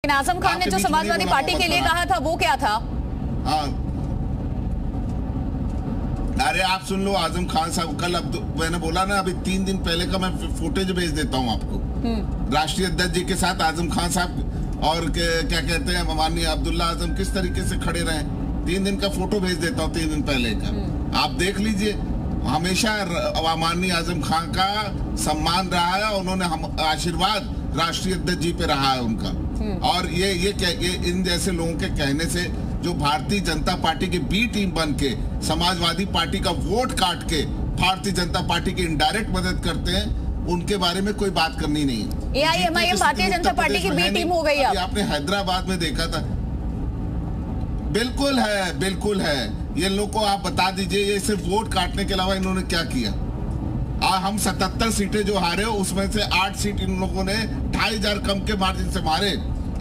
आजम खान ने जो समाजवादी पार्टी के लिए कहा था वो क्या था? हाँ, अरे आप सुन लो आजम खान साहब, कल मैंने बोला ना, अभी 3 दिन पहले का मैं फुटेज भेज देता हूँ आपको। राष्ट्रीय अध्यक्ष जी के साथ आजम खान साहब और क्या कहते हैं माननीय अब्दुल्ला आजम किस तरीके से खड़े रहे, 3 दिन का फोटो भेज देता हूँ 3 दिन पहले का, आप देख लीजिए। हमेशा माननीय आजम खान का सम्मान रहा है, उन्होंने हम आशीर्वाद राष्ट्रीय अध्यक्ष जी पे रहा है उनका। और ये इन जैसे लोगों के कहने से जो भारतीय जनता पार्टी की बी टीम बन के समाजवादी पार्टी का वोट काट के भारतीय जनता पार्टी की इनडायरेक्ट मदद करते हैं, उनके बारे में कोई बात करनी नहीं है। एआईएमआईएम भारतीय जनता पार्टी की बी टीम हो गई। आपने हैदराबाद में देखा था, बिल्कुल है, बिल्कुल है। ये लोग को आप बता दीजिए, ये सिर्फ वोट काटने के अलावा इन्होंने क्या किया। हम 77 सीटें जो हारे, उसमें से 8 सीट इन लोगों ने 2500 कम के मार्जिन से मारे।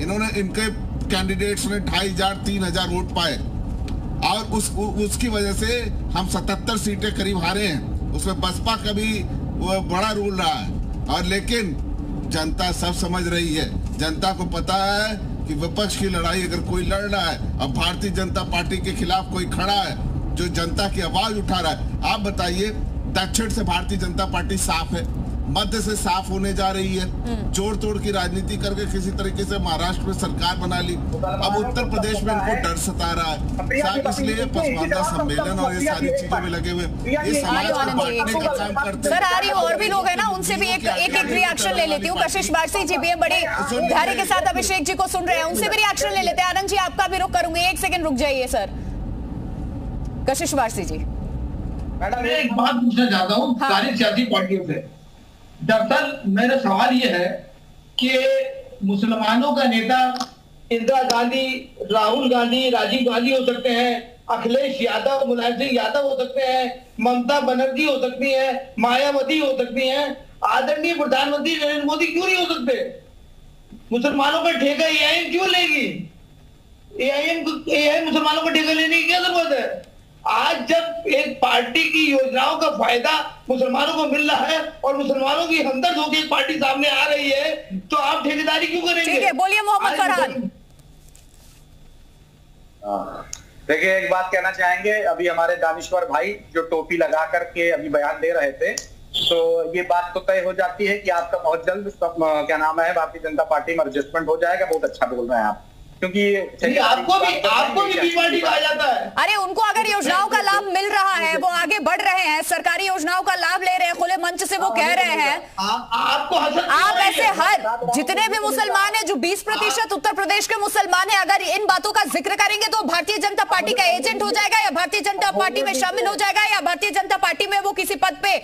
इन्होंने, इनके कैंडिडेट्स ने 2500 3000 वोट पाए और उसकी वजह से हम 77 सीटें करीब हारे हैं। उसमें बसपा का भी बड़ा रोल रहा है। और लेकिन जनता सब समझ रही है, जनता को पता है कि विपक्ष की लड़ाई अगर कोई लड़ रहा है, अब भारतीय जनता पार्टी के खिलाफ कोई खड़ा है जो जनता की आवाज उठा रहा है। आप बताइए, दक्षिण से भारतीय जनता पार्टी साफ है, मध्य से साफ होने जा रही है, जोड़ तोड़ की राजनीति करके किसी तरीके से महाराष्ट्र में सरकार बना ली। अब उत्तर प्रदेश में इनको डर सता रहा है, इसलिए पसमानदा सम्मेलन और ये सारी चीजों में लगे हुए ये समाज को बांटने का काम करते हैं। सर आ रही और भी लोग हैं ना, उनसे भी एक रिएक्शन ले लेती हूँ। कशिश बारसी जी भी है, बड़े धैर्य के साथ अभिषेक जी को सुन रहे हैं, उनसे भी रिएक्शन ले लेते हैं। आनंद जी आपका भी रुख करूंगी, 1 सेकंड रुक जाइए सर। कशिश बारसी जी। मैडम मैं एक बात पूछना चाहता हूँ सारी सियासी पार्टियों से। दरअसल मेरा सवाल ये है कि मुसलमानों का नेता इंदिरा गांधी, राहुल गांधी, राजीव गांधी हो सकते हैं, अखिलेश यादव, मुलायम सिंह यादव हो सकते हैं, ममता बनर्जी हो सकती है, मायावती हो सकती है, आदरणीय प्रधानमंत्री नरेंद्र मोदी क्यों नहीं हो सकते? मुसलमानों का ठेका एआईएम क्यों लेगी? एआईएम मुसलमानों का ठेका लेने की क्या जरूरत है? आज जब एक पार्टी की योजनाओं का फायदा मुसलमानों को मिल रहा है और मुसलमानों की हमदर्द होकर एक पार्टी सामने आ रही है, तो आप ठेकेदारी क्यों करेंगे? ठीक है, बोलिए मोहम्मद फरहान। देखिए, एक बात कहना चाहेंगे, अभी हमारे दानिश्वर भाई जो टोपी लगा करके अभी बयान दे रहे थे, तो ये बात तो तय हो जाती है कि आपका बहुत जल्द क्या नाम है भारतीय जनता पार्टी में एडजस्टमेंट हो जाएगा। बहुत अच्छा बोल रहे हैं आप, क्योंकि आपको भी बी पार्टी कहा जाता है। अरे उनको अगर योजनाओं का लाभ मिल रहा है, वो आगे बढ़ रहे हैं, सरकारी योजनाओं का लाभ ले रहे हैं, खुले मंच से वो कह रहे हैं। आप ऐसे हर जितने भी मुसलमान हैं, जो 20% उत्तर प्रदेश के मुसलमान हैं, अगर इन बातों का जिक्र करेंगे तो भारतीय जनता पार्टी का एजेंट हो जाएगा, या भारतीय जनता पार्टी में शामिल हो जाएगा, या भारतीय जनता पार्टी में वो किसी पद पे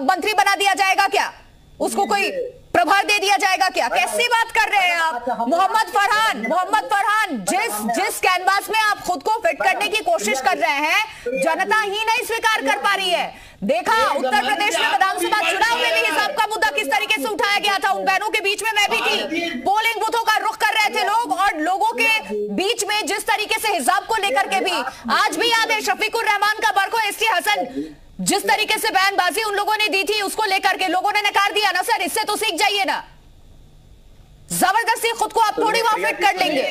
मंत्री बना दिया जाएगा क्या? उसको कोई प्रभार दे दिया जाएगा क्या? कैसी बात कर रहे हैं आप मोहम्मद फरहान? जिस कैनवास में आप खुद को फिट करने की कोशिश कर रहे हैं, जनता ही नहीं स्वीकार कर पा रही है। देखा उत्तर प्रदेश में विधानसभा चुनाव में भी हिसाब का मुद्दा किस तरीके से उठाया गया था, उन बहनों के बीच में मैं भी थी। पोलिंग बूथों का रुख कर रहे थे लोग, और लोगों के बीच में जिस तरीके से हिजाब को लेकर के भी आज भी याद है, शफीकुर रहमान का बरखो एसटी हसन जिस तरीके से बयानबाजी उन लोगों ने दी थी, उसको लेकर के लोगों ने नकार दिया ना। सर इससे तो सीख जाइए ना, जबरदस्ती खुद को आप थोड़ी वहां फिट कर लेंगे।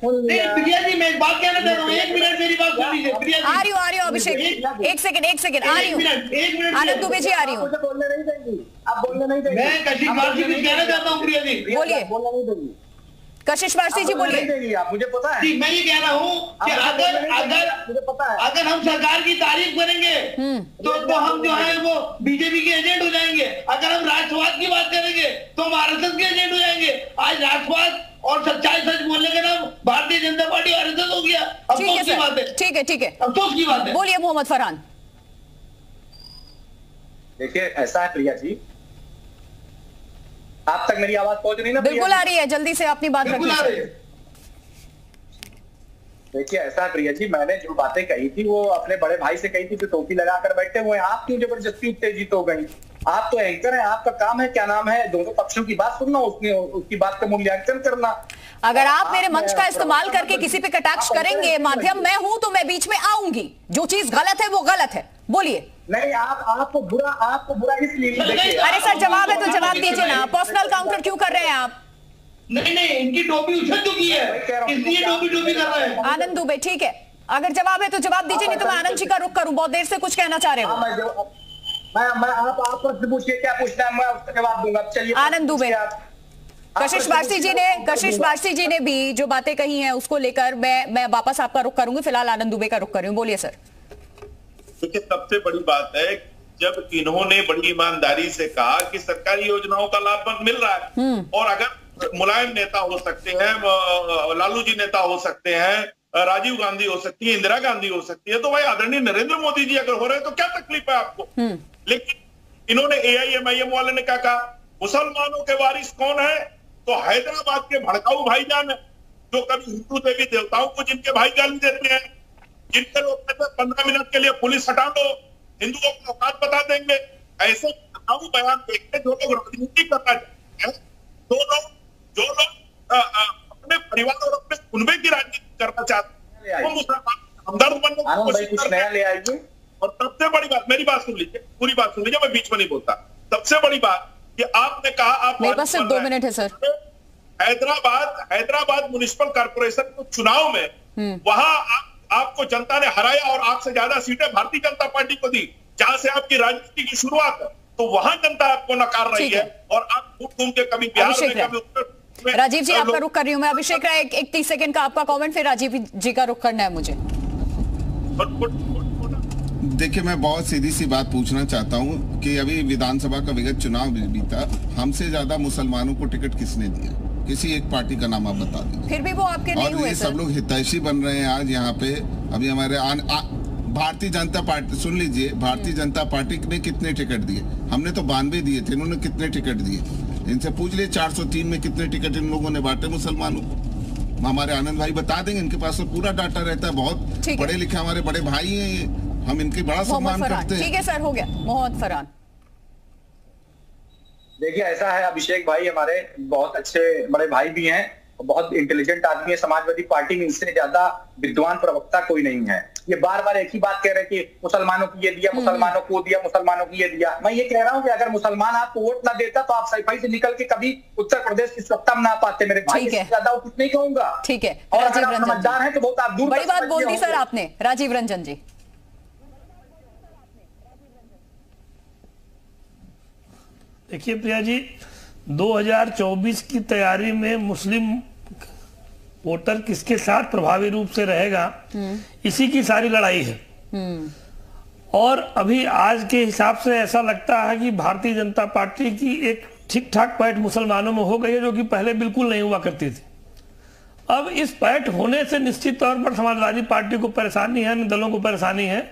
प्रिया जी मैं एक बात कहना चाहता हूँ, 1 मिनट मेरी बात सुन लीजिए। आ रही हूँ अभिषेक, एक सेकंड आ रही हूँ। आनंद दुबे जी आ रही हूँ। बोलने नहीं देंगी, आप बोलने नहीं देंगी। मैं कशिश बारसी कुछ कहना चाहता हूँ। प्रिया जी बोलिए। बोलने नहीं देंगी। कशिश बारसी जी बोलिए। आप मुझे पता है, मैं ये कह रहा हूँ कि अगर हम सरकार की तारीफ करेंगे तो हम जो है वो बीजेपी के एजेंट हो जाएंगे। अगर हम राष्ट्रवाद की बात करेंगे तो हम आरएसएस के एजेंट हो जाएंगे। आज राष्ट्रवाद और सच्चाई सच बोलने का नाम भारतीय जनता पार्टी आरएसएस हो गया। अफसोस की बात है। ठीक है, अफसोस की बात है। बोलिए मोहम्मद फरहान। देखिए ऐसा है प्रिया जी, आप तक मेरी आवाज पहुंच रही ना? बिल्कुल आ रही है, जल्दी से अपनी बात रखिए। देखिए ऐसा है प्रिया जी, मैंने जो बातें कही थी वो अपने बड़े भाई से कही थी जो टोपी लगाकर बैठे हुए हैं। आप क्यों जबरदस्ती उत्तेजित हो गई? आप तो एंकर हैं, आपका काम है क्या नाम है दोनों पक्षों की बात सुनना, उसकी बात का मूल्यांकन करना। अगर आप मेरे मंच का इस्तेमाल करके किसी पे कटाक्ष करेंगे, माध्यम मैं हूं तो मैं बीच में आऊंगी। जो चीज गलत है वो गलत है। बोलिए। नहीं, आपको बुरा इसलिए। अरे सर जवाब है तो जवाब दीजिए ना, पर्सनल काउंटर क्यों कर रहे हैं आप? नहीं, इनकी टोपी उछल चुकी है, इसलिए टोपी कर रहे हैं। आनंद दुबे, ठीक है, अगर जवाब है तो जवाब दीजिए, नहीं तो मैं आनंद जी का रुख करूं। बहुत देर से कुछ कहना चाह रहे हो। मैं आप प्रश्न पूछिए, क्या पूछना है मैं उसका जवाब दूंगा। चलिए आनंद दुबे, कशिश बारसी जी ने भी जो बातें कही हैं उसको लेकर मैं वापस आपका रुख करूंगी। फिलहाल आनंद दुबे का रुख कर रही हूं, बोलिए सर। देखिए, सबसे बड़ी बात है जब इन्होंने बड़ी ईमानदारी से कहा कि सरकारी योजनाओं का लाभ मिल रहा है, और अगर मुलायम नेता हो सकते हैं, लालू जी नेता हो सकते हैं, राजीव गांधी हो सकती है, इंदिरा गांधी हो सकती है, तो भाई आदरणीय नरेंद्र मोदी जी अगर हो रहे हैं तो क्या तकलीफ है आपको। लेकिन इन्होंने AIMIM वाले ने क्या कहा, मुसलमानों के वारिस कौन है, तो हैदराबाद के भड़काऊ भाईजान है, जो कभी हिंदू देवी देवताओं को जिनके भाई गाली देते हैं, जिनके लोग कहते हैं 15 मिनट के लिए पुलिस हटा दो, हिंदुओं को औकात बता देंगे। ऐसे भड़काऊ बयान देखते जो लोग राजनीति करना चाहते हैं, जो लोग अपने परिवार और अपने कुनबे की राजनीति करना चाहते हैं, वो मुसलमान हमदर्द बनने की कोशिश करते हैं। और सबसे बड़ी बात, मेरी बात सुन लीजिए, पूरी बात सुन लीजिए, मैं बीच में नहीं बोलता। सबसे बड़ी बात कि आपने कहा, आप मेरे पास सिर्फ 2 मिनट है सर। हैदराबाद म्युनिसिपल कॉर्पोरेशन के चुनाव में वहां आपको जनता ने हराया और आपसे ज्यादा सीटें भारतीय जनता पार्टी को दी, जहां से आपकी राजनीति की शुरुआत है। तो वहां जनता आपको नकार रही है, और आप घूम के कभी बिहार में, कभी उत्तर। राजीव जी आपका रुख कर रही हूँ मैं। अभिषेक राय, एक 30 सेकंड का आपका कमेंट, फिर राजीव जी का रुख करना है मुझे। देखिए, मैं बहुत सीधी सी बात पूछना चाहता हूं कि अभी विधानसभा का विगत चुनाव बीता, हमसे ज्यादा मुसलमानों को टिकट किसने दिया? किसी एक पार्टी का नाम आप बता दीजिए। फिर भी वो आपके नहीं हुए और ये सब लोग हितैषी बन रहे हैं आज यहाँ पे। अभी हमारे भारतीय जनता पार्टी, सुन लीजिए, भारतीय जनता पार्टी ने कितने टिकट दिए? हमने तो 92 दिए थे, इन्होंने कितने टिकट दिए? इनसे पूछ लिए 403 में कितने टिकट इन लोगों ने बांटे मुसलमानों को। हमारे आनंद भाई बता देंगे, इनके पास तो पूरा डाटा रहता है, बहुत पढ़े लिखे हमारे बड़े भाई हैं, हम इनके बड़ा सम्मान करते हैं। ठीक है सर, हो गया। मोहम्मद फरहान, देखिए, ऐसा है अभिषेक भाई हमारे बहुत अच्छे बड़े भाई भी हैं, बहुत इंटेलिजेंट आदमी है। समाजवादी पार्टी में इससे ज्यादा विद्वान प्रवक्ता कोई नहीं है। ये बार बार एक ही बात कह रहे हैं कि मुसलमानों को ये दिया, मुसलमानों को दिया, मुसलमानों को ये दिया। मैं ये कह रहा हूँ कि अगर मुसलमान आपको वोट ना देता तो आप सफाई से निकल के कभी उत्तर प्रदेश की सत्ता में ना पाते मेरे भाई। इससे ज्यादा कुछ नहीं कहूंगा। ठीक है, और अगर आप समझदार हैं तो बहुत आप दूर। बड़ी बात बोल दी सर आपने। राजीव रंजन जी, देखिए प्रिया जी, 2024 की तैयारी में मुस्लिम वोटर किसके साथ प्रभावी रूप से रहेगा, इसी की सारी लड़ाई है। और अभी आज के हिसाब से ऐसा लगता है कि भारतीय जनता पार्टी की एक ठीक ठाक पैठ मुसलमानों में हो गई है, जो कि पहले बिल्कुल नहीं हुआ करती थी। अब इस पैठ होने से निश्चित तौर पर समाजवादी पार्टी को परेशानी है, अन्य दलों को परेशानी है,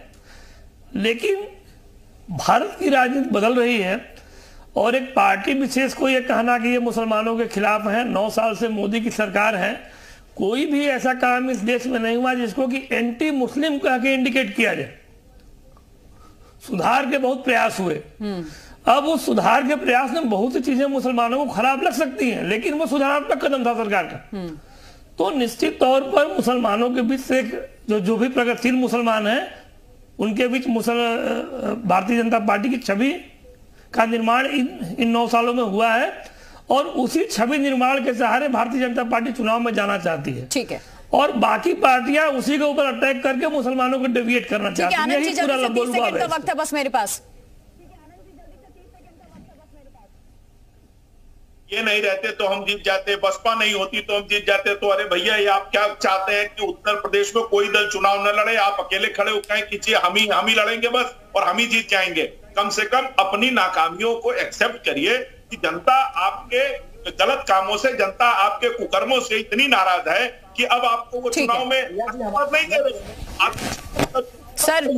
लेकिन भारत की राजनीति बदल रही है। और एक पार्टी विशेष को यह कहना कि ये मुसलमानों के खिलाफ है, 9 साल से मोदी की सरकार है, कोई भी ऐसा काम इस देश में नहीं हुआ जिसको कि एंटी मुस्लिम कह के इंडिकेट किया जाए। सुधार के बहुत प्रयास हुए। अब उस सुधार के प्रयास में बहुत सी चीजें मुसलमानों को खराब लग सकती हैं, लेकिन वो सुधारात्मक कदम था सरकार का। तो निश्चित तौर पर मुसलमानों के बीच से जो भी प्रगतिशील मुसलमान हैं, उनके बीच भारतीय जनता पार्टी की छवि का निर्माण इन 9 सालों में हुआ है, और उसी छवि निर्माण के सहारे भारतीय जनता पार्टी चुनाव में जाना चाहती है। ठीक है, और बाकी पार्टियां उसी के ऊपर अटैक करके मुसलमानों को डेविएट करना चाहती है। यही पूरा लबोलुआब है। वक्त है बस मेरे पास। ये नहीं रहते तो हम जीत जाते, बसपा नहीं होती तो हम जीत जाते। तो अरे भैया, ये आप क्या चाहते हैं कि उत्तर प्रदेश में कोई दल चुनाव न लड़े, आप अकेले खड़े होकर कीजिए, हम ही लड़ेंगे बस और हम ही जीत जाएंगे। कम से कम अपनी नाकामियों को एक्सेप्ट करिए कि जनता आपके गलत कामों से, जनता आपके कुकर्मों से इतनी नाराज है कि अब आपको वो चुनाव में नहीं दे रहे। सर,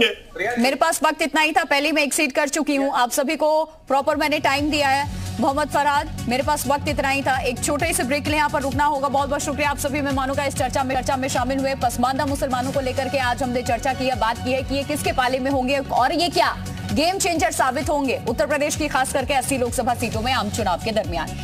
मेरे पास वक्त इतना ही था, पहले मैं एक्सीड कर चुकी हूँ। आप सभी को प्रॉपर मैंने टाइम दिया है। मोहम्मद फरहान, मेरे पास वक्त इतना ही था। एक छोटे से ब्रेक के लिए यहाँ पर रुकना होगा। बहुत बहुत शुक्रिया आप सभी मेहमानों का इस चर्चा में शामिल हुए। पसमानदा मुसलमानों को लेकर के आज हमने चर्चा की है, बात की है कि ये किसके पाले में होंगे और ये क्या गेम चेंजर साबित होंगे उत्तर प्रदेश की खास करके 80 लोकसभा सीटों में आम चुनाव के दरमियान।